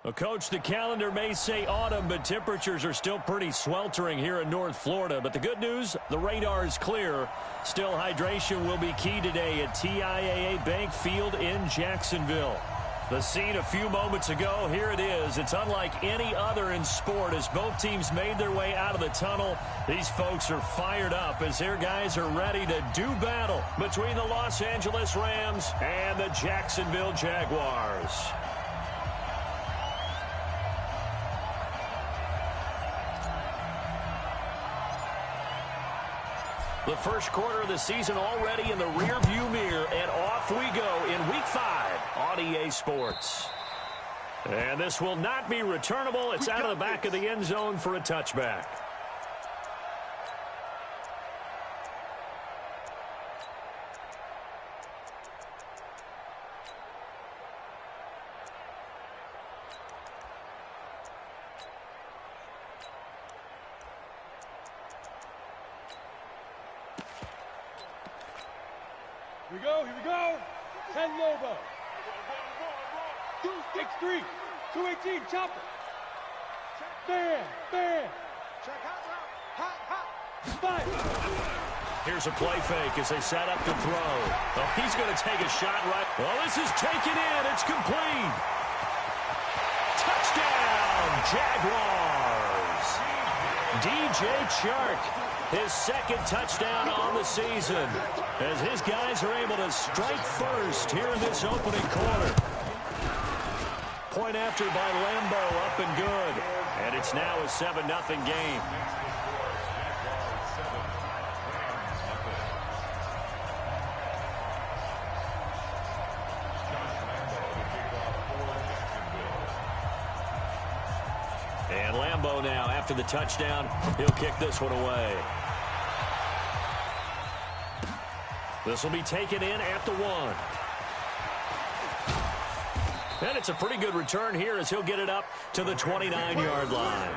Well, Coach, the calendar may say autumn, but temperatures are still pretty sweltering here in North Florida. But the good news, the radar is clear. Still, hydration will be key today at TIAA Bank Field in Jacksonville. The scene a few moments ago, here it is. It's unlike any other in sport as both teams made their way out of the tunnel. These folks are fired up as their guys are ready to do battle between the Los Angeles Rams and the Jacksonville Jaguars. The first quarter of the season already in the rearview mirror, and off we go in Week 5 on EA Sports. And this will not be returnable. It's out of the back of the end zone for a touchback. Here we go. 10 Lobo. 263. 218. Chopper. Bam. Check hot. Five. Here's a play fake as they set up to throw. Oh, he's going to take a shot right. Well, this is taken in. It's complete. Touchdown, Jaguars. DJ Chark, his second touchdown on the season, as his guys are able to strike first here in this opening quarter. Point after by Lambo, up and good. And it's now a 7-0 game. And Lambo now, after the touchdown, he'll kick this one away. This will be taken in at the 1. And it's a pretty good return here as he'll get it up to the 29-yard line.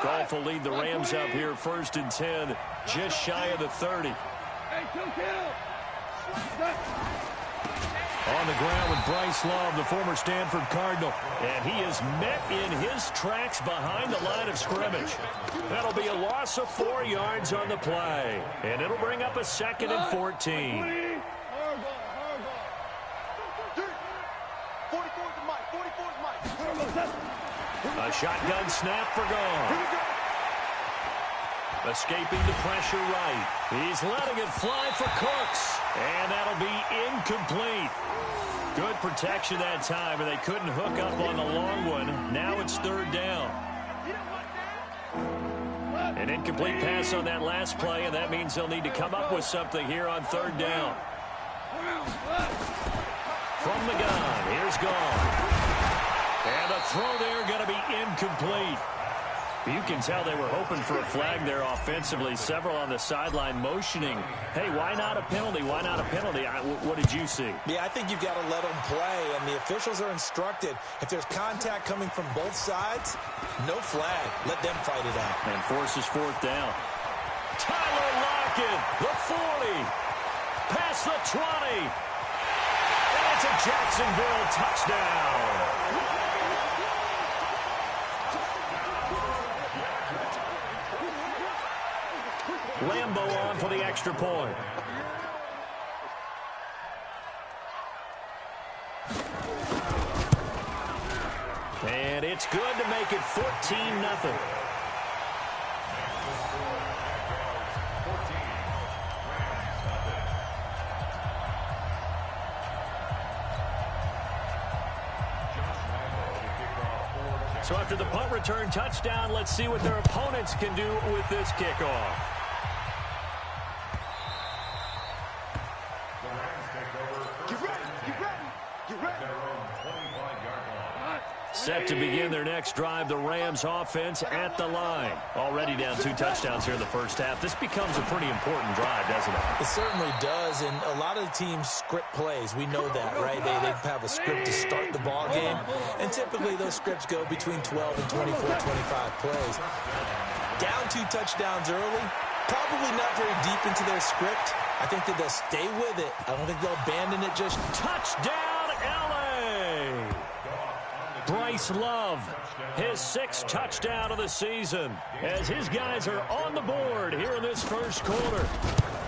Golf will lead the Rams up here, 1st and 10, just shy of the 30. On the ground with Bryce Love, the former Stanford Cardinal. And he is met in his tracks behind the line of scrimmage. That'll be a loss of 4 yards on the play. And it'll bring up a 2nd and 14. A shotgun snap for Gone. Escaping the pressure right. He's letting it fly for Cooks. And that'll be incomplete. Good protection that time, and they couldn't hook up on the long one. Now it's 3rd down. An incomplete pass on that last play, and that means they'll need to come up with something here on 3rd down. From the gun, here's Gone. And the throw there going to be incomplete. You can tell they were hoping for a flag there offensively. Several on the sideline motioning. Hey, why not a penalty? Why not a penalty? What did you see? Yeah, I think you've got to let them play, and the officials are instructed. If there's contact coming from both sides, no flag. Let them fight it out. And forces 4th down. Tyler Lockett, the 40. Past the 20. And it's a Jacksonville touchdown. Lambo on for the extra point. And it's good to make it 14-0. So after the punt return touchdown, let's see what their opponents can do with this kickoff. Set to begin their next drive, the Rams offense at the line. Already down 2 touchdowns here in the first half. This becomes a pretty important drive, doesn't it? It certainly does, and a lot of the teams script plays. We know that, right? They have a script to start the ball game, and typically those scripts go between 12 and 24, 25 plays. Down 2 touchdowns early. Probably not very deep into their script. I think that they'll stay with it. I don't think they'll abandon it just. Touchdown, L.A. Bryce Love, his 6th touchdown of the season, as his guys are on the board here in this first quarter.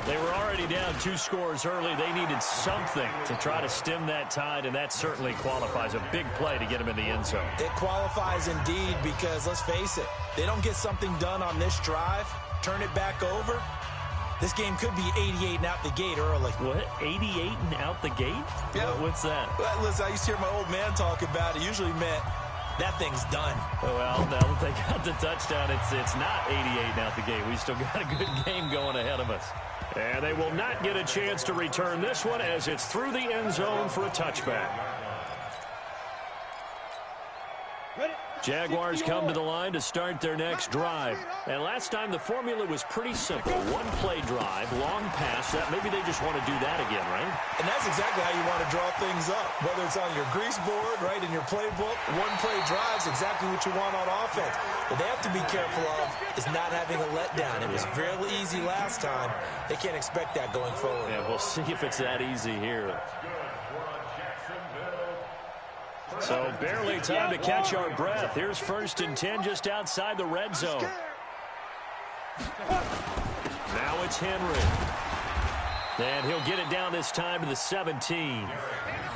They were already down 2 scores early. They needed something to try to stem that tide, and that certainly qualifies. A big play to get them in the end zone. It qualifies indeed because, let's face it, they don't get something done on this drive, turn it back over, this game could be 88 and out the gate early. What? 88 and out the gate? Yeah. What's that? Well, listen, I used to hear my old man talk about it. Usually meant that thing's done. Well, now that they got the touchdown, it's not 88 and out the gate. We still got a good game going ahead of us. And they will not get a chance to return this one as it's through the end zone for a touchback. Jaguars come to the line to start their next drive. And last time the formula was pretty simple. 1-play drive, long pass. Maybe they just want to do that again, right? And that's exactly how you want to draw things up. Whether it's on your grease board, right, in your playbook, 1-play drive's exactly what you want on offense. What they have to be careful of is not having a letdown. It was fairly easy last time. They can't expect that going forward. Yeah, we'll see if it's that easy here. So barely time to catch our breath. Here's 1st and 10 just outside the red zone. Now it's Henry. And he'll get it down this time to the 17.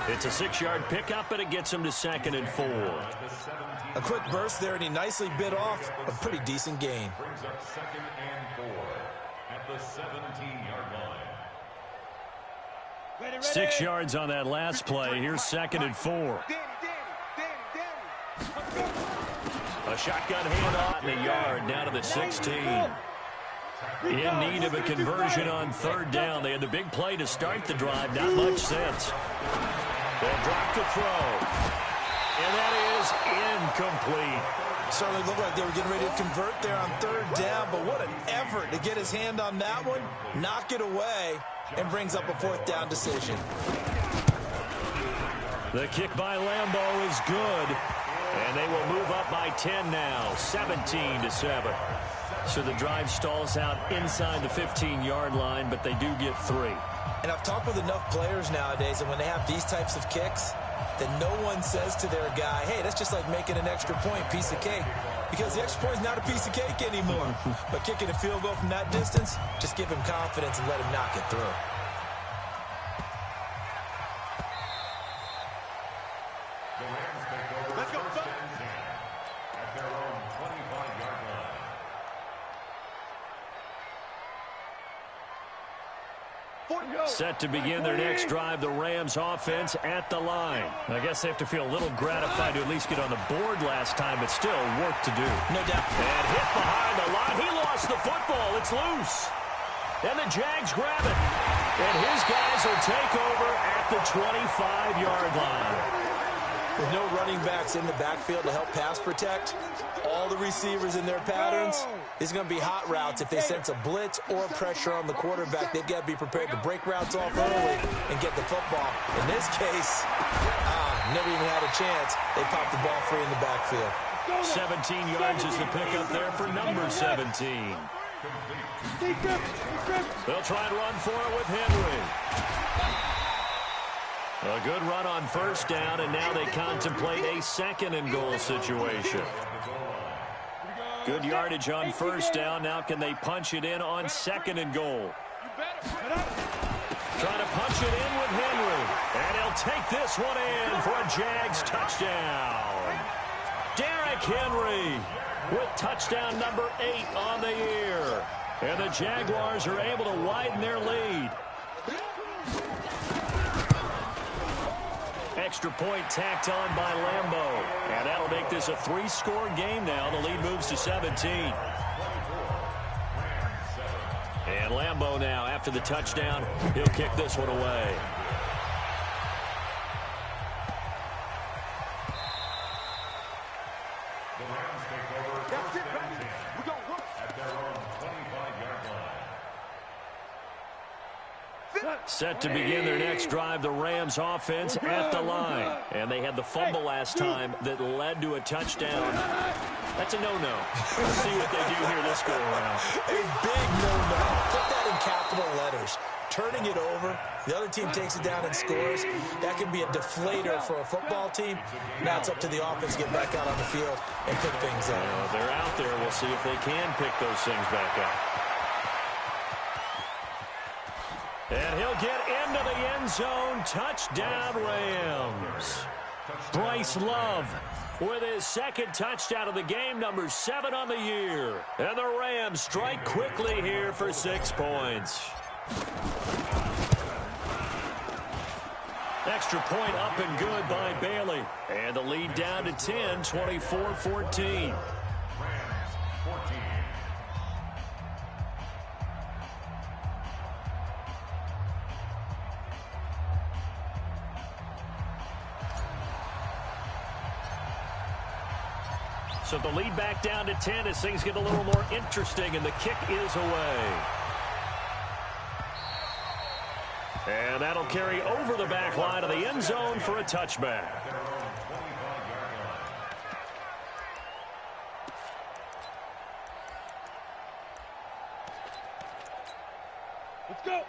It's a 6-yard pickup, but it gets him to 2nd and 4. A quick burst there, and he nicely bit off a pretty decent gain. Brings up 2nd and 4 at the 17-yard line. 6 yards on that last play. Here's 2nd and 4. A shotgun handoff and a yard down to the 16. In need of a conversion on 3rd down. They had the big play to start the drive. Not much sense. They'll drop the throw. And that is incomplete. Certainly looked like they were getting ready to convert there on 3rd down, but what an effort to get his hand on that one, knock it away, and brings up a 4th down decision. The kick by Lambeau is good. And they will move up by 10 now, 17-7. So the drive stalls out inside the 15-yard line, but they do get 3. And I've talked with enough players nowadays, and when they have these types of kicks, then no one says to their guy, hey, that's just like making an extra point, piece of cake. Because the extra point is not a piece of cake anymore. But kicking a field goal from that distance, just give him confidence and let him knock it through. Set to begin their next drive, the Rams offense at the line. I guess they have to feel a little gratified to at least get on the board last time, but still work to do. No doubt. And hit behind the line. He lost the football. It's loose. And the Jags grab it. And his guys will take over at the 25-yard line. With no running backs in the backfield to help pass protect, all the receivers in their patterns, it's going to be hot routes. If they sense a blitz or pressure on the quarterback, they've got to be prepared to break routes off early and get the football. In this case, never even had a chance. They popped the ball free in the backfield. 17 yards is the pickup there for number 17. They'll try and run for it with Henry. A good run on 1st down, and now they contemplate a 2nd and goal situation. Good yardage on 1st down. Now can they punch it in on 2nd and goal? Trying to punch it in with Henry. And he'll take this one in for a Jags touchdown. Derrick Henry with touchdown number 8 on the year. And the Jaguars are able to widen their lead. Extra point tacked on by Lambeau. And that'll make this a 3-score game now. The lead moves to 17. And Lambeau now, after the touchdown, he'll kick this one away. Set to begin their next drive, the Rams offense at the line. And they had the fumble last time that led to a touchdown. That's a no-no. Let's see what they do here this go-around. A big no-no. Put that in capital letters. Turning it over, the other team takes it down and scores. That can be a deflator for a football team. Now it's up to the offense to get back out on the field and pick things up. They're out there. We'll see if they can pick those things back up. And he'll get into the end zone. Touchdown, Rams. Bryce Love with his second touchdown of the game, number 7 on the year. And the Rams strike quickly here for 6 points. Extra point up and good by Bailey. And the lead down to 10, 24-14. So the lead back down to 10 as things get a little more interesting, and the kick is away. And that'll carry over the back line of the end zone for a touchback.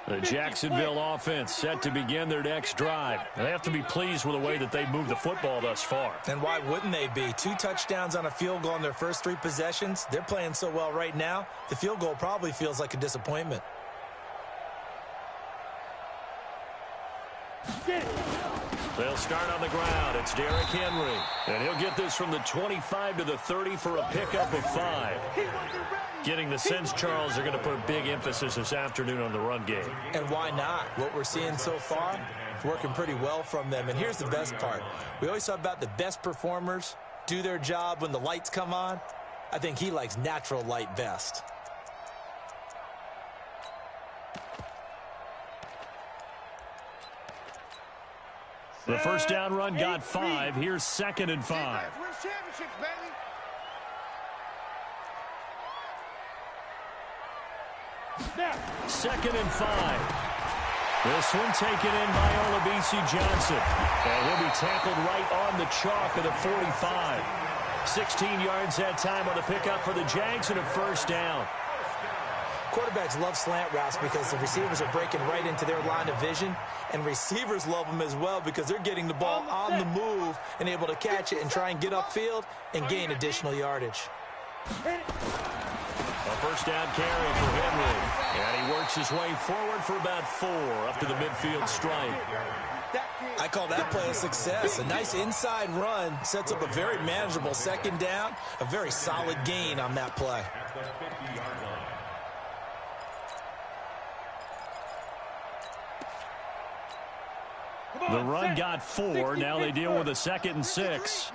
The Jacksonville offense set to begin their next drive. They have to be pleased with the way that they've moved the football thus far. And why wouldn't they be? 2 touchdowns on a field goal in their first 3 possessions. They're playing so well right now, the field goal probably feels like a disappointment. They'll start on the ground. It's Derrick Henry. And he'll get this from the 25 to the 30 for a pickup of 5. Getting the sense, Charles, they're going to put a big emphasis this afternoon on the run game. And why not? What we're seeing so far, it's working pretty well from them. And here's the best part. We always talk about the best performers do their job when the lights come on. I think he likes natural light best. The first down run got 5. Here's 2nd and 5. Second and 5. This one taken in by Olabisi Johnson. And he'll be tackled right on the chalk of the 45. 16 yards that time on the pickup for the Jags and a first down. Quarterbacks love slant routes because the receivers are breaking right into their line of vision, and receivers love them as well because they're getting the ball on the move and able to catch it and try and get upfield and gain additional yardage. A first down carry for Henry, and he works his way forward for about 4 up to the midfield stripe. I call that play a success. A nice inside run sets up a very manageable second down, a very solid gain on that play. The run got 4. Now they deal with a 2nd and 6.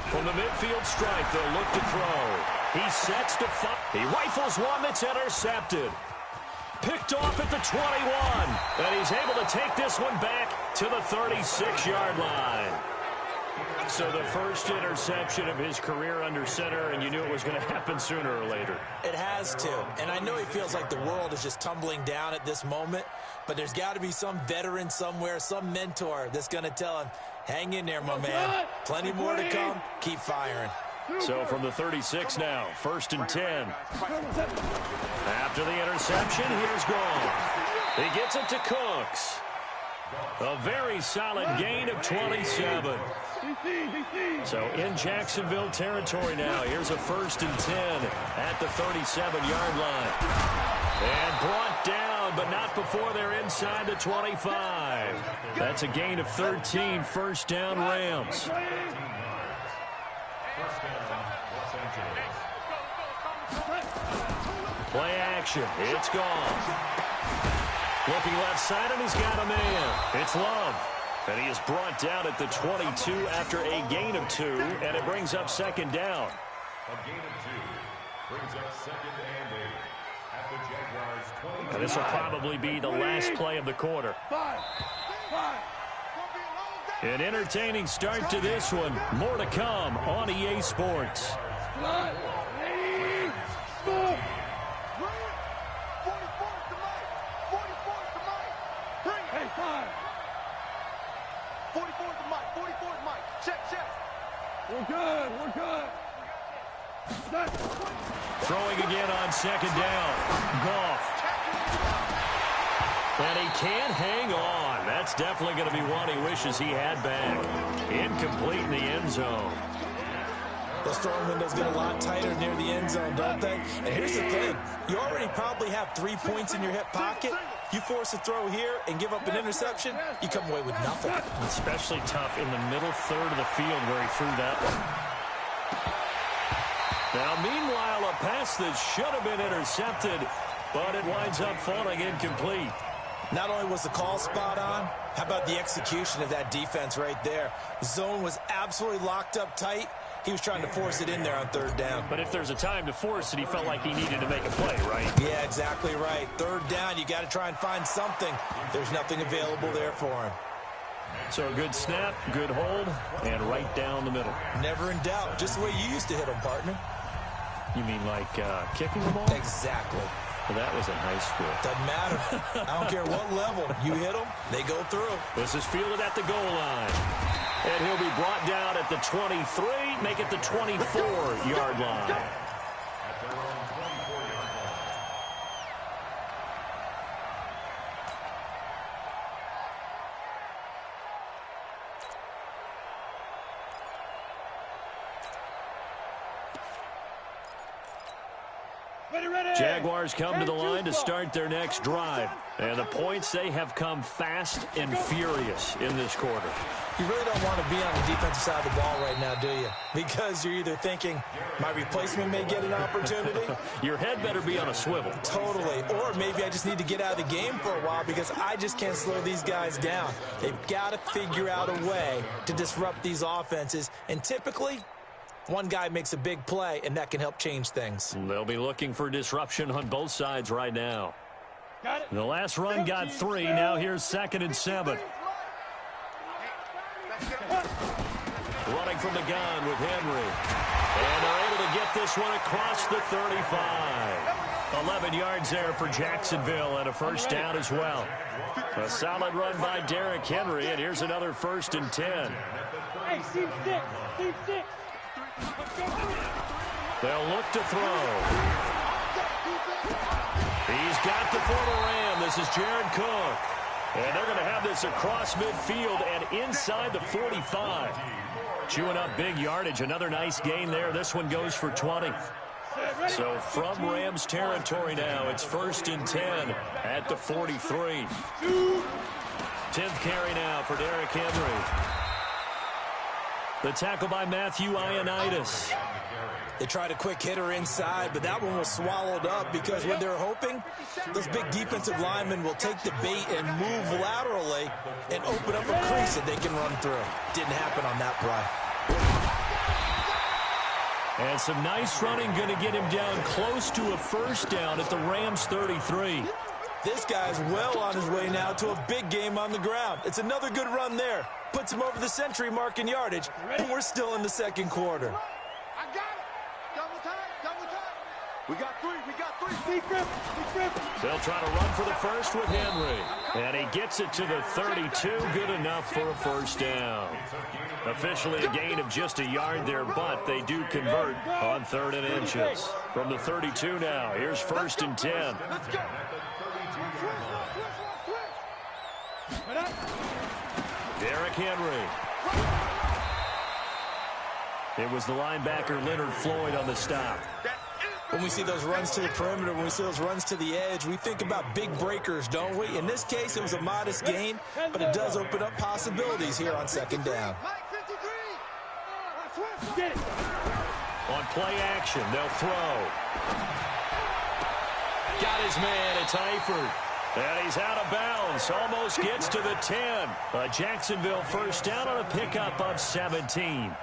From the midfield stripe, they'll look to throw. He sets to fire. He rifles one that's intercepted. Picked off at the 21. And he's able to take this one back to the 36-yard line. So the first interception of his career under center, and you knew it was going to happen sooner or later. It has to. And I know he feels like the world is just tumbling down at this moment, but there's got to be some veteran somewhere, some mentor that's going to tell him, hang in there, my man. Plenty more to come. Keep firing. So from the 36 now, 1st and 10. After the interception, here's Gone. He gets it to Cooks. A very solid gain of 27. So in Jacksonville territory now. Here's a 1st and 10 at the 37-yard line. And brought down, but not before they're inside the 25. That's a gain of 13, first down Rams. Play action. It's Gone. Looking left side, and he's got a man. It's Love. And he is brought down at the 22 after a gain of 2, and it brings up 2nd down. A gain of 2 brings up 2nd and 8 at the Jaguars 20. And this will probably be the last play of the quarter. An entertaining start to this one. More to come on EA Sports. Hey, 44 to Mike. We're good. We're good. Throwing again on second down. Goff. And he can't hang on. That's definitely going to be one he wishes he had back. Incomplete in the end zone. Those throwing windows get a lot tighter near the end zone, don't they? And here's the thing. You already probably have 3 points in your hip pocket. You force a throw here and give up an interception, you come away with nothing. Especially tough in the middle third of the field where he threw that one. Now, meanwhile, a pass that should have been intercepted, but it winds up falling incomplete. Not only was the call spot on, how about the execution of that defense right there? Zone was absolutely locked up tight. He was trying to force it in there on third down. But if there's a time to force it, he felt like he needed to make a play, right? Yeah, exactly right. Third down, you got to try and find something. There's nothing available there for him. So a good snap, good hold, and right down the middle. Never in doubt. Just the way you used to hit him, partner. You mean like kicking the ball? Exactly. Well, that was in high school. Doesn't matter. I don't care what level. You hit them, they go through. This is fielded at the goal line. And he'll be brought down at the 23, make it the 24-yard line. Jaguars come to the line to start their next drive. And the points, they have come fast and furious in this quarter. You really don't want to be on the defensive side of the ball right now, do you? Because you're either thinking, my replacement may get an opportunity. Your head better be on a swivel. Totally. Or maybe I just need to get out of the game for a while because I just can't slow these guys down. They've got to figure out a way to disrupt these offenses. And typically, one guy makes a big play, and that can help change things. They'll be looking for disruption on both sides right now. The last run got 3. Now here's 2nd and 7. Running from the gun with Henry. And they're able to get this one across the 35. 11 yards there for Jacksonville and a first down as well. A solid run by Derrick Henry, and here's another 1st and 10. Hey, team 6. Team 6. They'll look to throw. He's got the former Ram. This is Jared Cook. And they're going to have this across midfield and inside the 45. Chewing up big yardage. Another nice gain there. This one goes for 20. So from Rams territory now, it's 1st and 10 at the 43. 10th carry now for Derrick Henry. The tackle by Matthew Ioannidis. They tried a quick hitter inside, but that one was swallowed up because when they're hoping, those big defensive linemen will take the bait and move laterally and open up a crease that they can run through. Didn't happen on that play. And some nice running, going to get him down close to a first down at the Rams 33. This guy's well on his way now to a big game on the ground. It's another good run there. Puts him over the century mark in yardage, and we're still in the second quarter. I got it. Double time. Double time. We got 3. We got 3. Deep grip. Deep grip. They'll try to run for the first with Henry. And he gets it to the 32. Good enough for a first down. Officially a gain of just a yard there, but they do convert on 3rd and inches. From the 32 now, here's 1st and 10. Let's go. Derrick Henry. It was the linebacker Leonard Floyd on the stop. When we see those runs to the perimeter, when we see those runs to the edge, we think about big breakers, don't we? In this case, it was a modest gain, but it does open up possibilities here on 2nd down. On play action, they'll throw. Got his man, it's Eifert. And he's out of bounds, almost gets to the 10. A Jacksonville first down on a pickup of 17.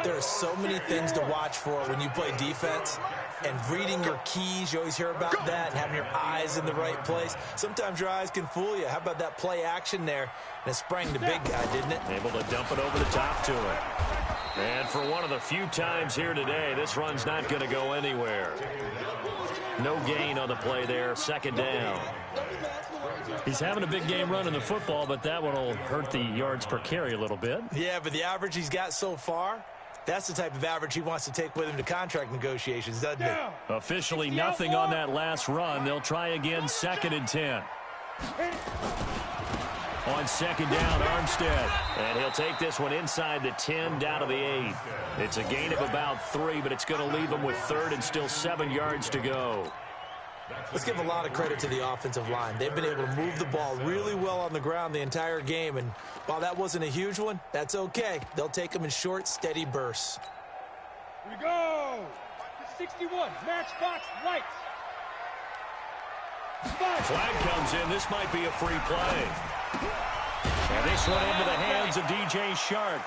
There are so many things to watch for when you play defense. And reading your keys, you always hear about that, and having your eyes in the right place. Sometimes your eyes can fool you. How about that play action there? And it sprang the big guy, didn't it? Able to dump it over the top to him. And for one of the few times here today, this run's not going to go anywhere. No gain on the play there, 2nd down. He's having a big game running the football, but that one will hurt the yards per carry a little bit. Yeah, but the average he's got so far, that's the type of average he wants to take with him to contract negotiations, doesn't it? Officially nothing on that last run. They'll try again, 2nd and 10. On 2nd down, Armstead. And he'll take this one inside the 10, down to the 8. It's a gain of about 3, but it's going to leave him with 3rd and still 7 yards to go. Let's give a lot of credit to the offensive line. They've been able to move the ball really well on the ground the entire game, and while that wasn't a huge one, that's okay. They'll take them in short, steady bursts. Here we go! 61, matchbox lights. Flag comes in. This might be a free play. And this one into the hands of DJ Shark.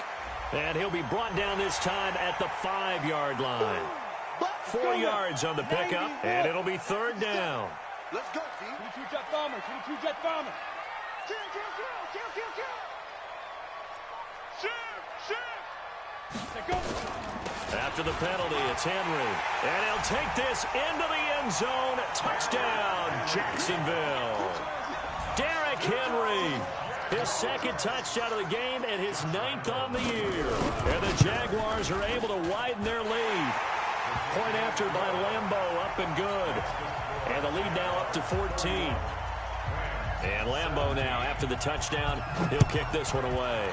And he'll be brought down this time at the 5-yard line. 4 yards on the pickup, and it'll be 3rd down. Let's go, Z. 22 jet bomber, 22 jet bomber. Kill. Shoot. Go. After the penalty, it's Henry. And he'll take this into the end zone. Touchdown, Jacksonville. Derrick Henry. His 2nd touchdown of the game and his 9th on the year. And the Jaguars are able to widen their lead. Point after by Lambeau, up and good. And the lead now up to 14. And Lambeau now, after the touchdown, he'll kick this one away.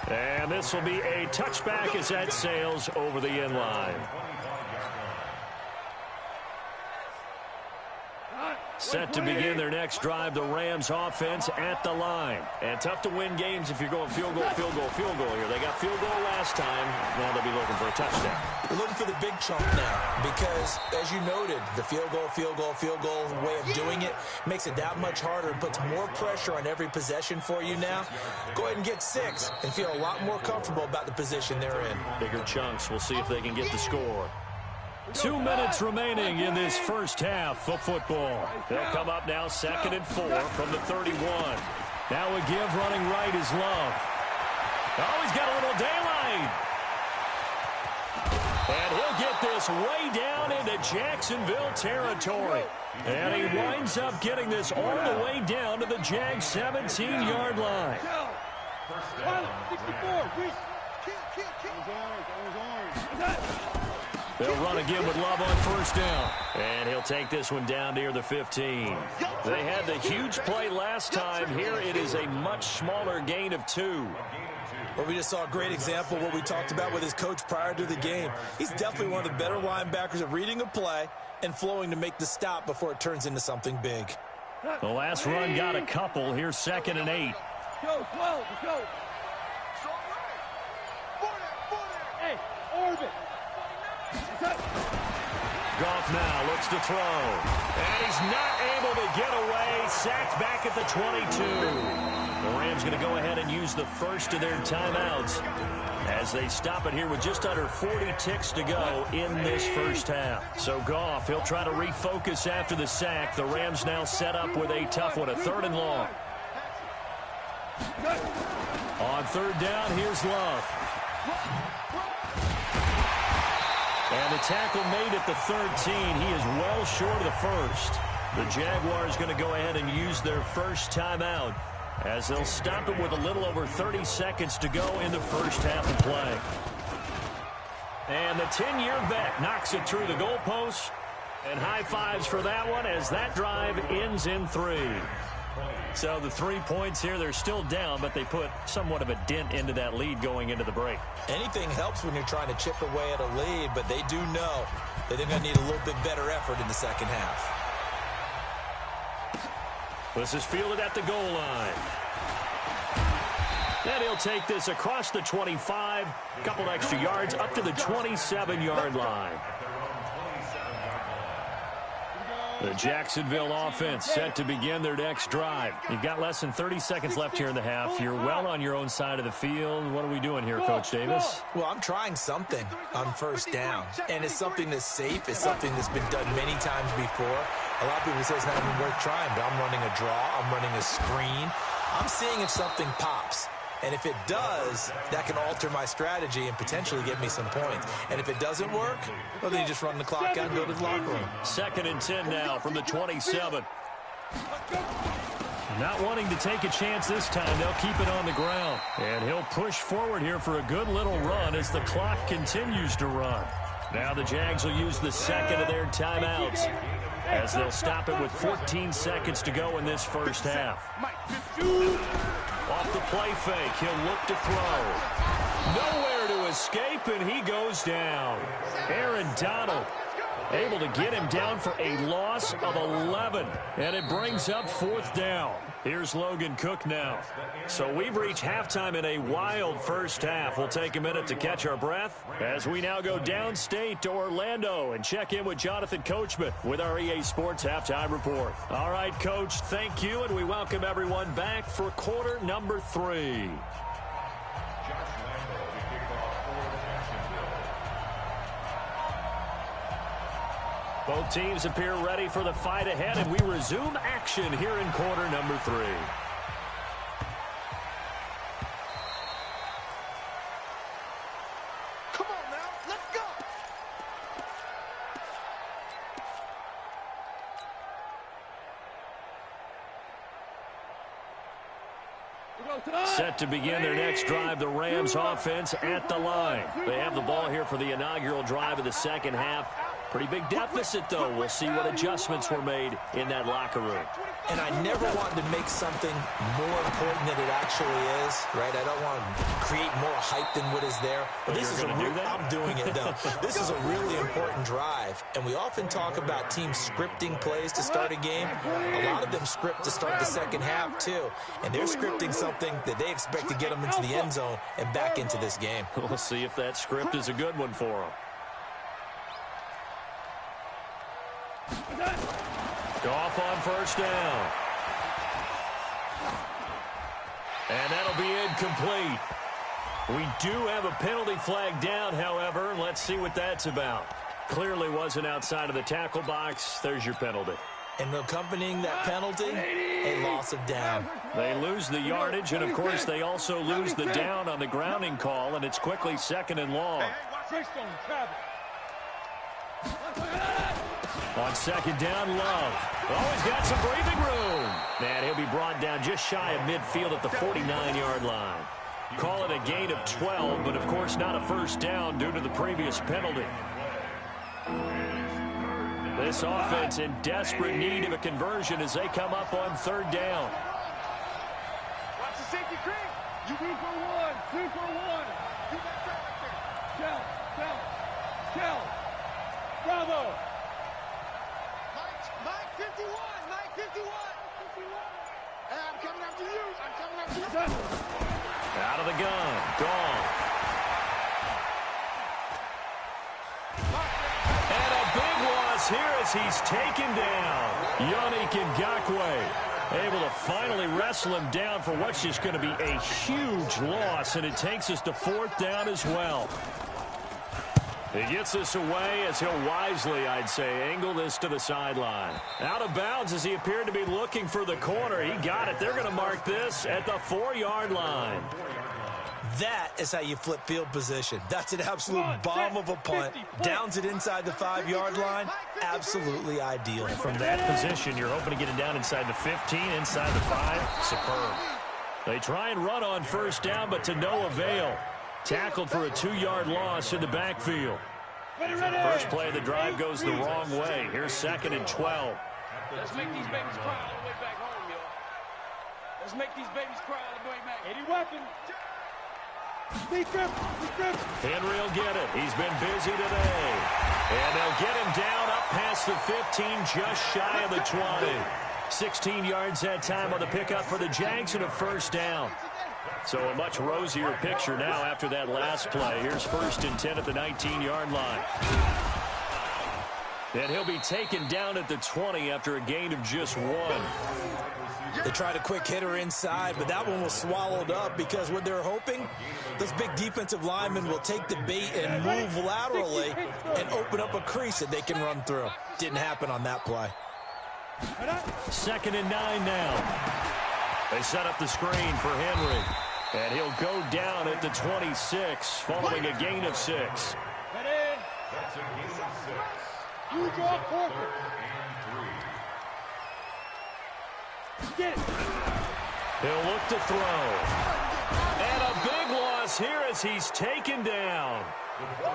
And this will be a touchback as that sails over the end line. Set to begin their next drive, the Rams offense at the line. And tough to win games if you're going field goal here. They got field goal last time. Now they'll be looking for a touchdown. They're looking for the big chunk now because, as you noted, the field goal way of doing it makes it that much harder and puts more pressure on every possession for you now. Go ahead and get 6 and feel a lot more comfortable about the position they're in. Bigger chunks. We'll see if they can get the score. 2 minutes remaining in this first half of football. They'll come up now 2nd and 4 from the 31. Now a give running right is Love. Oh, he's got a little daylight. And he'll get this way down into Jacksonville territory. And he winds up getting this all the way down to the Jags 17-yard line. 64. They'll run again with Love on 1st down. And he'll take this one down near the 15. They had the huge play last time. Here it is a much smaller gain of 2. Well, we just saw a great example of what we talked about with his coach prior to the game. He's definitely one of the better linebackers at reading a play and flowing to make the stop before it turns into something big. The last run got a couple. Here's 2nd and 8. Go. Hey, Orbit. Goff now looks to throw. And he's not able to get away. Sacked back at the 22. The Rams going to go ahead and use the first of their timeouts as they stop it here with just under 40 ticks to go in this first half. So Goff, he'll try to refocus after the sack. The Rams now set up with a tough one, a 3rd and long. On 3rd down, here's Love. And the tackle made at the 13. He is well short of the first. The Jaguars going to go ahead and use their first timeout as they'll stop it with a little over 30 seconds to go in the first half of play. And the 10-year vet knocks it through the goalpost. And high fives for that one as that drive ends in 3. So the 3 points here, they're still down, but they put somewhat of a dent into that lead going into the break. Anything helps when you're trying to chip away at a lead, but they do know that they're going to need a little bit better effort in the second half. This is fielded at the goal line. And he'll take this across the 25, couple extra yards up to the 27-yard line. The Jacksonville offense set to begin their next drive. You've got less than 30 seconds left here in the half. You're well on your own side of the field. What are we doing here, Coach Davis? Well, I'm trying something on 1st down, and it's something that's safe. It's something that's been done many times before. A lot of people say it's not even worth trying, but I'm running a draw. I'm running a screen. I'm seeing if something pops. And if it does, that can alter my strategy and potentially get me some points. And if it doesn't work, well, then you just run the clock out and go to the locker room. 2nd and 10 now from the 27. Not wanting to take a chance this time, they'll keep it on the ground. And he'll push forward here for a good little run as the clock continues to run. Now the Jags will use the second of their timeouts as they'll stop it with 14 seconds to go in this first half. Off the play fake, he'll look to throw. Nowhere to escape, and he goes down. Aaron Donald able to get him down for a loss of 11, and it brings up 4th down. Here's Logan Cook now. So we've reached halftime in a wild first half. We'll take a minute to catch our breath as we now go downstate to Orlando and check in with Jonathan Coachman with our EA Sports Halftime Report. All right, Coach, thank you, and we welcome everyone back for quarter number 3. Both teams appear ready for the fight ahead, and we resume action here in quarter number 3. Come on now, let's go. Set to begin their next drive, the Rams offense at the line. They have the ball here for the inaugural drive of the second half. Pretty big deficit, though. We'll see what adjustments were made in that locker room. And I never want to make something more important than it actually is, right? I don't want to create more hype than what is there. But this is a real, I'm doing it, though. This is a really important drive. And we often talk about teams scripting plays to start a game. A lot of them script to start the second half, too. And they're scripting something that they expect to get them into the end zone and back into this game. We'll see if that script is a good one for them. Off on first down. And that'll be incomplete. We do have a penalty flag down, however. Let's see what that's about. Clearly wasn't outside of the tackle box. There's your penalty. And accompanying that penalty, a loss of down. They lose the yardage, and, of course, they also lose the down on the grounding call, and it's quickly 2nd and long. On 2nd down, Love. Oh, he's got some breathing room. And he'll be brought down just shy of midfield at the 49-yard line. Call it a gain of 12, but, of course, not a first down due to the previous penalty. This offense in desperate need of a conversion as they come up on 3rd down. Watch the safety cream. You 2 for 1. 2 for 1. You got that right there. Shell. Bravo. Mike 51. Mike 51. Hey, I'm coming after you. I'm coming after you. Out of the gun. Gone. And a big loss here as he's taken down. Yannick Ngakoue able to finally wrestle him down for what's just going to be a huge loss, and it takes us to 4th down as well. He gets this away as he'll wisely, I'd say, angle this to the sideline. Out of bounds as he appeared to be looking for the corner. He got it. They're going to mark this at the 4-yard line. That is how you flip field position. That's an absolute bomb of a punt. Downs it inside the 5-yard line. Absolutely ideal. From that position, you're hoping to get it down inside the 15, inside the 5. Superb. They try and run on first down, but to no avail. Tackled for a 2-yard loss in the backfield. First play of the drive goes the wrong way. Here's 2nd and 12. Let's make these babies cry all the way back home, yo. Let's make these babies cry all the way back. 80 weapons. Henry will get it. He's been busy today. And they'll get him down up past the 15, just shy of the 20. 16 yards that time on the pickup for the Jags and a first down. So a much rosier picture now after that last play. Here's 1st and 10 at the 19-yard line. And he'll be taken down at the 20 after a gain of just 1. They tried a quick hitter inside, but that one was swallowed up because what they're hoping, those big defensive linemen will take the bait and move laterally and open up a crease that they can run through. Didn't happen on that play. 2nd and 9 now. They set up the screen for Henry. And he'll go down at the 26 following a gain of 6. That's a gain of 6. You draw corporate. Get it. He'll look to throw. And a big loss here as he's taken down.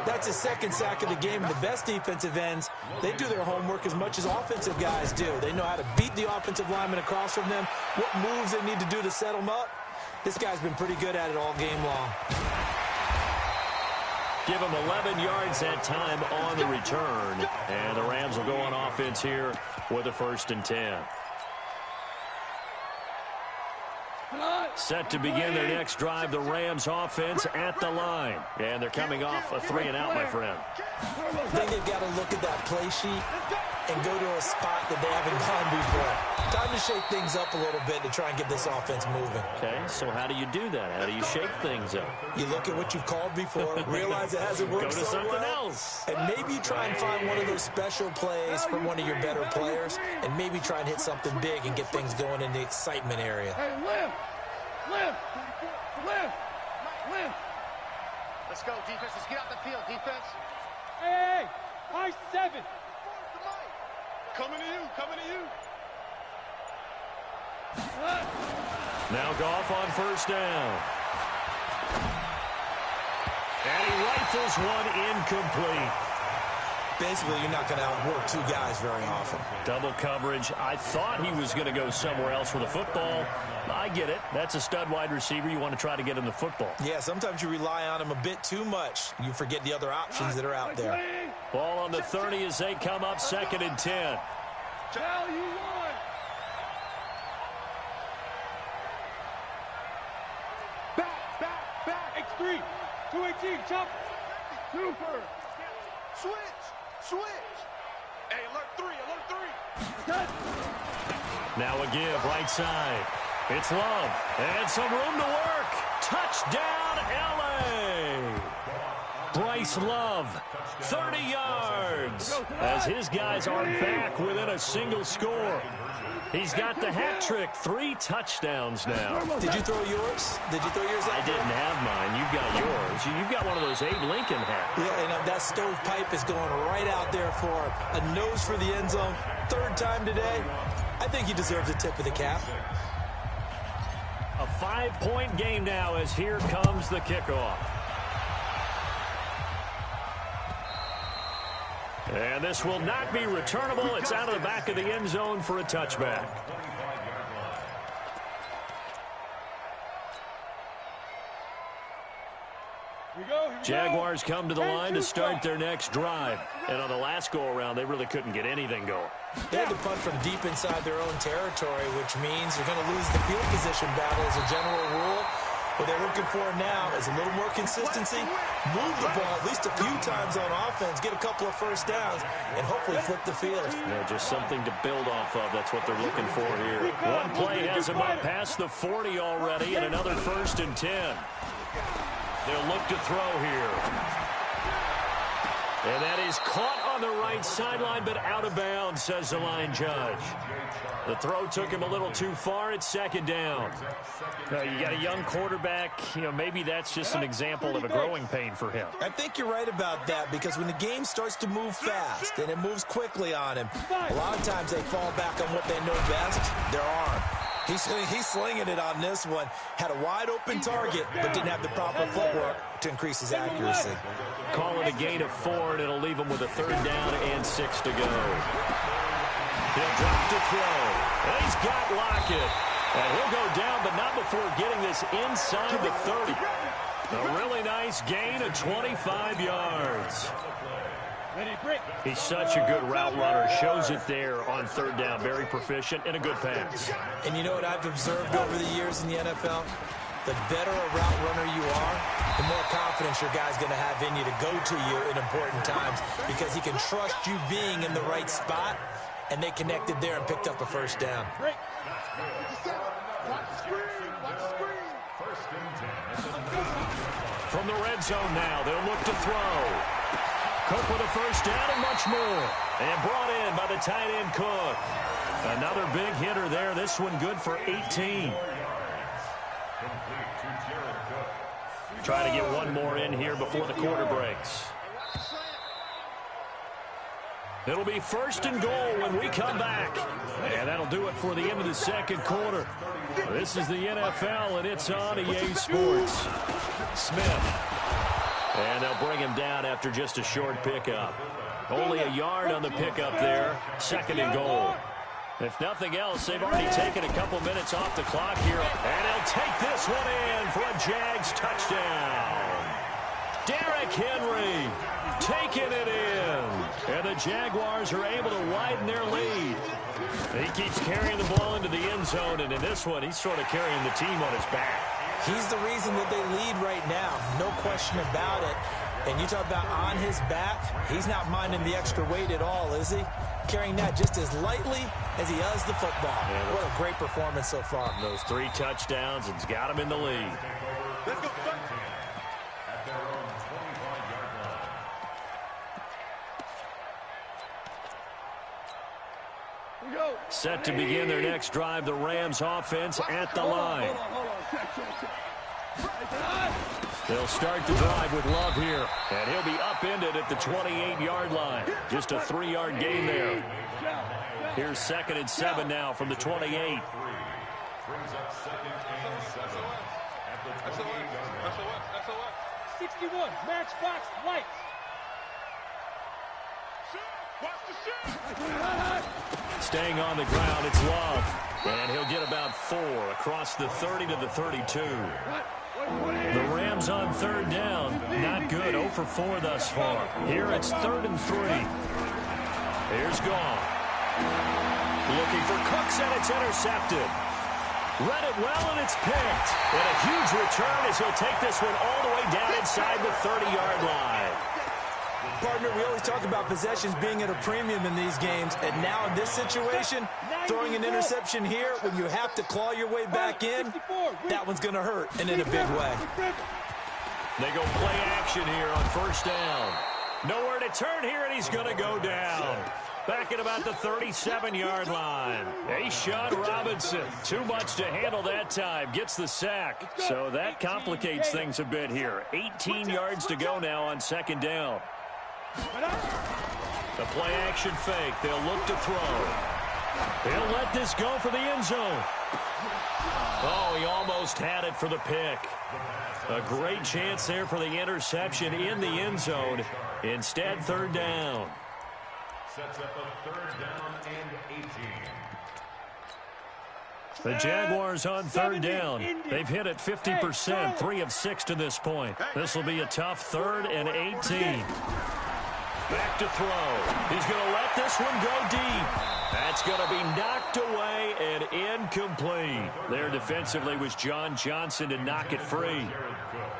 That's his second sack of the game. The best defensive ends, they do their homework as much as offensive guys do. They know how to beat the offensive lineman across from them, what moves they need to do to set them up. This guy's been pretty good at it all game long. Give him 11 yards that time on the return. And the Rams will go on offense here with a 1st and 10. Set to begin their next drive, the Rams offense at the line. And they're coming off a 3-and-out, my friend. I think they've got to look at that play sheet and go to a spot that they haven't gone before. Time to shake things up a little bit to try and get this offense moving. Okay, so how do you do that? How do you shake things up? You look at what you've called before, realize it hasn't worked so well. Go to something else. And maybe you try and find one of those special plays from one of your better players, and maybe try and hit something big and get things going in the excitement area. Hey, lift. Lift! Lift! Lift! Let's go, defense. Let's get out the field, defense. Hey! High 7! Coming to you, coming to you. Now Goff on 1st down. And he rifles one incomplete. Basically, you're not going to outwork two guys very often. Double coverage. I thought he was going to go somewhere else for the football. I get it. That's a stud wide receiver. You want to try to get him the football. Yeah, sometimes you rely on him a bit too much. You forget the other options that are out there. Ball on the 30 as they come up 2nd and 10. Tell you what. Back. X3. 218. Chop. Super. Switch. Hey, alert 3. Now a give right side. It's Love. And some room to work. Touchdown, L.A. Bryce Love, 30 yards. As his guys are back within a single score. He's got the hat trick. 3 touchdowns now. Did you throw yours? Did you throw yours out I didn't have mine. You've got yours. You've got one of those Abe Lincoln hats. Yeah, and that stovepipe is going right out there for a nose for the end zone. 3rd time today. I think he deserves a tip of the cap. A 5-point game now as here comes the kickoff. And this will not be returnable. It's out of the back of the end zone for a touchback. Jaguars come to the line to start their next drive. And on the last go-around, they really couldn't get anything going. They had to punt from deep inside their own territory, which means you're going to lose the field position battle as a general rule. What they're looking for now is a little more consistency, move the ball at least a few times on offense, get a couple of first downs, and hopefully flip the field. Yeah, just something to build off of. That's what they're looking for here. One play has them up past the 40 already, and another 1st and 10. They'll look to throw here. And that is caught on the right sideline, but out of bounds, says the line judge. The throw took him a little too far. It's 2nd down. You got a young quarterback. Maybe that's just an example of a growing pain for him. I think you're right about that, because when the game starts to move fast and it moves quickly on him, a lot of times they fall back on what they know best, their arm. He's slinging it on this one. Had a wide-open target, but didn't have the proper footwork to increase his accuracy. Call it a gain of 4, and it'll leave him with a 3rd down and 6 to go. He'll drop to throw. And he's got Lockett. And he'll go down, but not before getting this inside the 30. A really nice gain of 25 yards. He's such a good route runner. Shows it there on 3rd down. Very proficient and a good pass. And you know what I've observed over the years in the NFL? The better a route runner you are, the more confidence your guy's going to have in you to go to you in important times, because he can trust you being in the right spot, and they connected there and picked up a 1st down. From the red zone now, they'll look to throw. Cook with a 1st down and much more. And brought in by the tight end Cook. Another big hitter there. This one good for 18. Try to get one more in here before the quarter breaks. It'll be 1st and goal when we come back. And that'll do it for the end of the second quarter. This is the NFL, and it's on EA Sports. Smith. And they'll bring him down after just a short pickup. Only a yard on the pickup there. 2nd and goal. If nothing else, they've already taken a couple minutes off the clock here. And he'll take this one in for a Jags touchdown. Derrick Henry taking it in. And the Jaguars are able to widen their lead. He keeps carrying the ball into the end zone, and in this one, he's sort of carrying the team on his back. He's the reason that they lead right now. No question about it. And you talk about on his back, he's not minding the extra weight at all, is he? Carrying that just as lightly as he does the football. Yeah, what a great performance so far. Those 3 touchdowns, it's got him in the lead. Let's go. Set to begin their next drive, the Rams offense at the line. They'll start the drive with Love here, and he'll be upended at the 28-yard line. Just a 3-yard gain there. Here's 2nd and 7 now from the 28. Brings up 2nd and 7 at the 28-yard line. 61, matchbox lights. Watch the shot. Staying on the ground, it's Love. And he'll get about 4 across the 30 to the 32. The Rams on 3rd down. Not good. 0 for 4 thus far. Here it's 3rd and 3. Here's Goff. Looking for Cooks, and it's intercepted. Read it well, and it's picked. And a huge return as he'll take this one all the way down inside the 30-yard line. Partner, we always talk about possessions being at a premium in these games, and now in this situation, throwing an interception here when you have to claw your way back in, that one's going to hurt, and in a big way. They go play action here on 1st down. Nowhere to turn here, and he's going to go down. Back at about the 37-yard line. A'Shawn Robinson, too much to handle that time, gets the sack. So that complicates things a bit here. 18 yards to go now on 2nd down. The play action fake. They'll look to throw. He'll let this go for the end zone. Oh, he almost had it for the pick. A great chance there for the interception in the end zone. Instead, 3rd down. Sets up a 3rd down and 18. The Jaguars on 3rd down. They've hit it 50%, 3 of 6 to this point. This will be a tough 3rd and 18. Back to throw. He's going to let this one go deep. That's going to be knocked away and incomplete. There defensively was John Johnson to knock it free.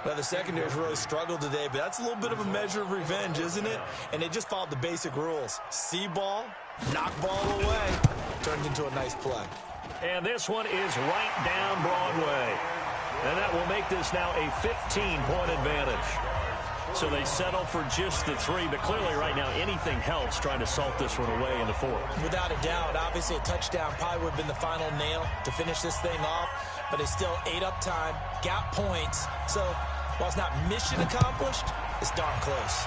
Well, the secondary's really struggled today, but that's a little bit of a measure of revenge, isn't it? And they just followed the basic rules. See ball, knock ball away. Turned into a nice play. And this one is right down Broadway. And that will make this now a 15-point advantage. So they settle for just the 3, but clearly right now anything helps trying to salt this one away in the 4th. Without a doubt, obviously a touchdown probably would have been the final nail to finish this thing off, but they still ate up time, got points. So while it's not mission accomplished, it's darn close.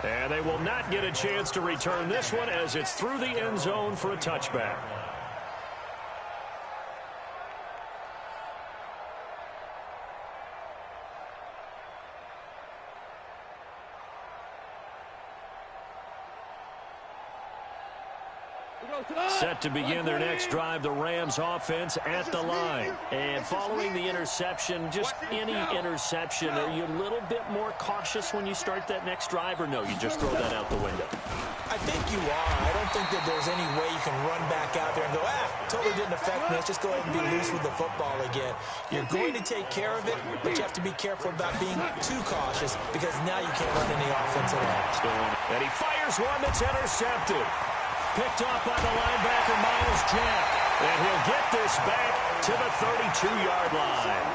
And they will not get a chance to return this one as it's through the end zone for a touchback. Set to begin their next drive, the Rams offense at the line. And following the interception, just any interception, are you a little bit more cautious when you start that next drive, or no, you just throw that out the window? I think you are. I don't think that there's any way you can run back out there and go, totally didn't affect me. Let's just go ahead and be loose with the football again. You're going to take care of it, but you have to be careful about being too cautious because now you can't run any offense at all. And he fires one that's intercepted. Picked off by the linebacker, Miles Jack. And he'll get this back to the 32-yard line.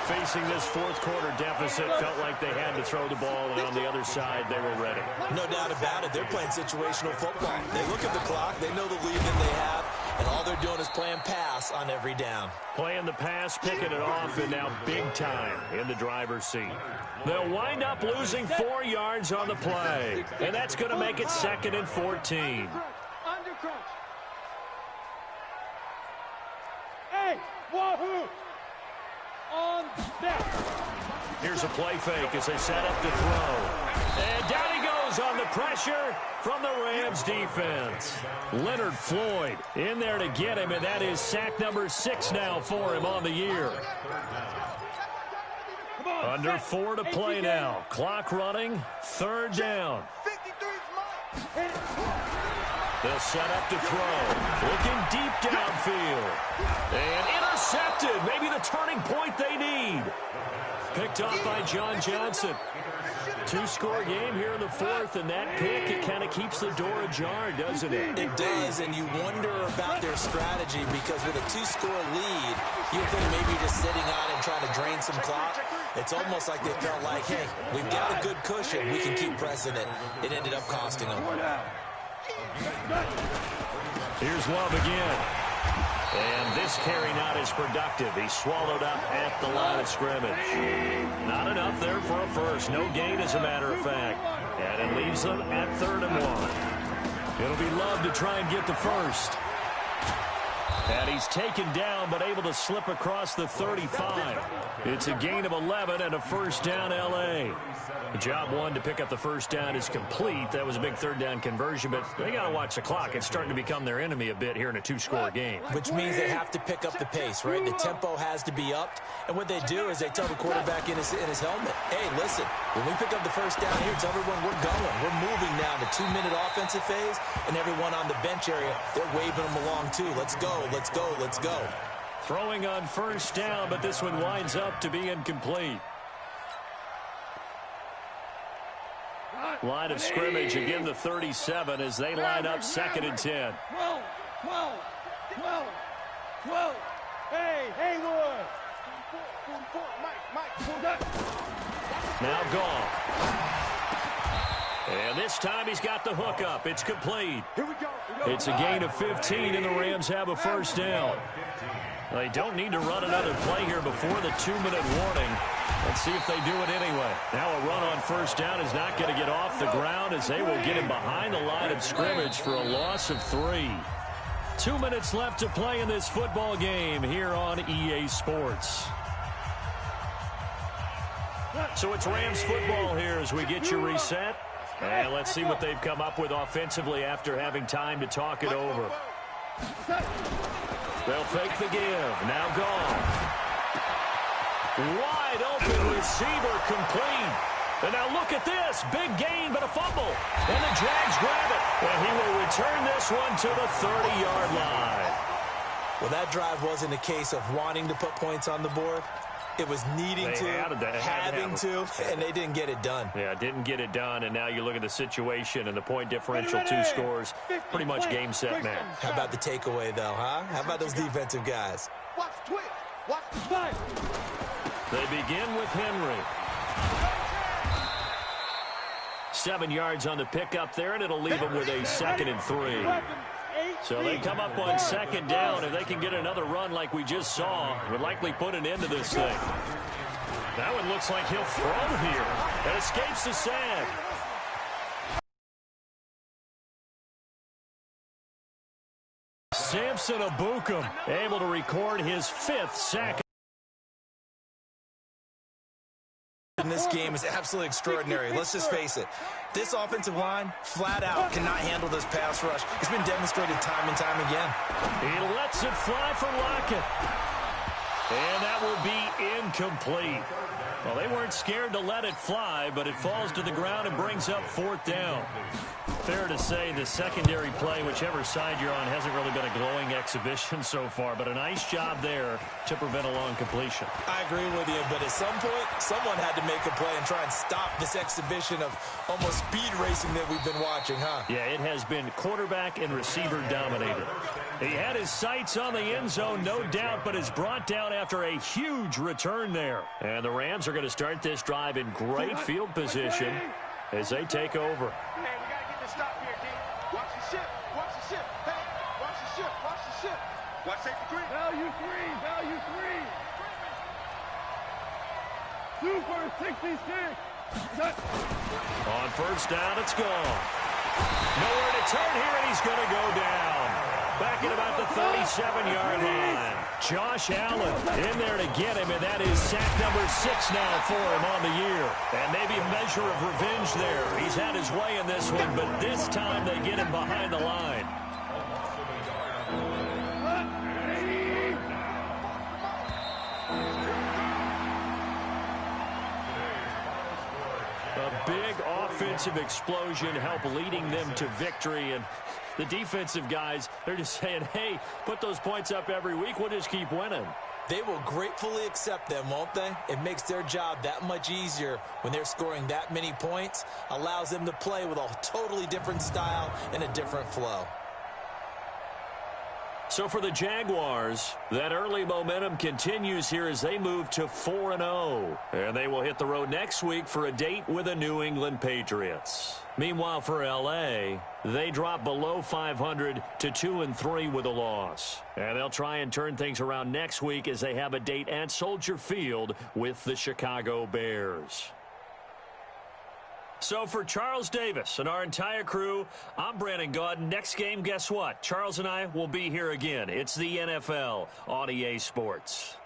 Facing this 4th quarter deficit, felt like they had to throw the ball, and on the other side, they were ready. No doubt about it. They're playing situational football. They look at the clock. They know the lead that they have, and all they're doing is playing pass on every down. Playing the pass, picking it off, and now big time in the driver's seat. They'll wind up losing 4 yards on the play, and that's going to make it 2nd and 14. Under crunch. Hey, wahoo! On deck. Here's a play fake as they set up to throw. And down he goes on the pressure from the Rams defense. Leonard Floyd in there to get him, and that is sack number 6 now for him on the year. Under 4 to play now. Clock running, 3rd down. They'll set up to throw. Looking deep downfield. And intercepted. Maybe the turning point they need. Picked off by John Johnson. 2-score game here in the 4th, and that pick, it kind of keeps the door ajar, doesn't it? It does, and you wonder about their strategy because with a 2-score lead, you think maybe just sitting on and trying to drain some clock. It's almost like they felt like, hey, we've got a good cushion. We can keep pressing it. It ended up costing them. Here's Love again. And this carry not as productive. He swallowed up at the line of scrimmage. Not enough there for a first. No gain, as a matter of fact. And it leaves them at 3rd and 1. It'll be Love to try and get the first. And he's taken down, but able to slip across the 35. It's a gain of 11 and a first down, L.A. Job 1 to pick up the first down is complete. That was a big 3rd down conversion, but they got to watch the clock. It's starting to become their enemy a bit here in a 2-score game. Which means they have to pick up the pace, right? The tempo has to be upped. And what they do is they tell the quarterback in his helmet, hey, listen, when we pick up the first down here, tell everyone we're going. We're moving now to 2-minute offensive phase, and everyone on the bench area, they're waving them along too. Let's go, let's go, let's go. Throwing on first down, but this one winds up to be incomplete. Line of scrimmage, again the 37 as they line up 2nd and 10. 12. Hey, Haywood. Mike. Now gone. And this time he's got the hook up. It's complete. Here we go. It's a gain of 15, and the Rams have a first down. They don't need to run another play here before the 2-minute warning. Let's see if they do it anyway. Now a run on first down is not going to get off the ground as they will get him behind the line of scrimmage for a loss of 3. 2 minutes left to play in this football game here on EA Sports. So it's Rams football here as we get you reset. And let's see what they've come up with offensively after having time to talk it over. They'll fake the give. Now gone. Wide open receiver complete. And now look at this. Big gain, but a fumble. And the Jags grab it. And he will return this one to the 30-yard line. Well, that drive wasn't a case of wanting to put points on the board. It was needing having to, and they didn't get it done. Yeah, didn't get it done, and now you look at the situation and the point differential, 2 scores, pretty much game, set, match. How about the takeaway, though, huh? How about those defensive guys? Watch the twist. Watch the slide. They begin with Henry. 7 yards on the pickup there, and it'll leave them with a 2nd and 3. So they come up on 2nd down. If they can get another run like we just saw, would likely put an end to this thing. That one looks like he'll throw here. And escapes the sack. Samson Abukum able to record his 5th sack. In this game is absolutely extraordinary. Let's just face it. This offensive line, flat out, cannot handle this pass rush. It's been demonstrated time and time again. He lets it fly for Lockett. And that will be incomplete. Well, they weren't scared to let it fly, but it falls to the ground and brings up 4th down. Fair to say the secondary play, whichever side you're on, hasn't really been a glowing exhibition so far, but a nice job there to prevent a long completion. I agree with you, but at some point, someone had to make a play and try and stop this exhibition of almost speed racing that we've been watching, huh? Yeah, it has been quarterback and receiver dominated. He had his sights on the end zone, no doubt, but is brought down after a huge return there. And the Rams are going to start this drive in great field position as they take over. Hey, we got to get the stop here, D. Watch the ship. Watch the ship. Hey, watch the ship. Watch the ship. Value three. Value three. Super 66. On first down, it's gone. Nowhere to turn here, and he's going to go down. Back at about the 37-yard line. Josh Allen in there to get him, and that is sack number 6 now for him on the year. And maybe a measure of revenge there. He's had his way in this one, but this time they get him behind the line. A big offensive explosion helped leading them to victory, and the defensive guys, they're just saying, hey, put those points up every week, we'll just keep winning. They will gratefully accept them, won't they? It makes their job that much easier when they're scoring that many points, allows them to play with a totally different style and a different flow. So for the Jaguars, that early momentum continues here as they move to 4-0. And they will hit the road next week for a date with the New England Patriots. Meanwhile, for L.A., they drop below 500 to 2-3 with a loss. And they'll try and turn things around next week as they have a date at Soldier Field with the Chicago Bears. So for Charles Davis and our entire crew, I'm Brandon Gaudin. Next game, guess what? Charles and I will be here again. It's the NFL on EA Sports.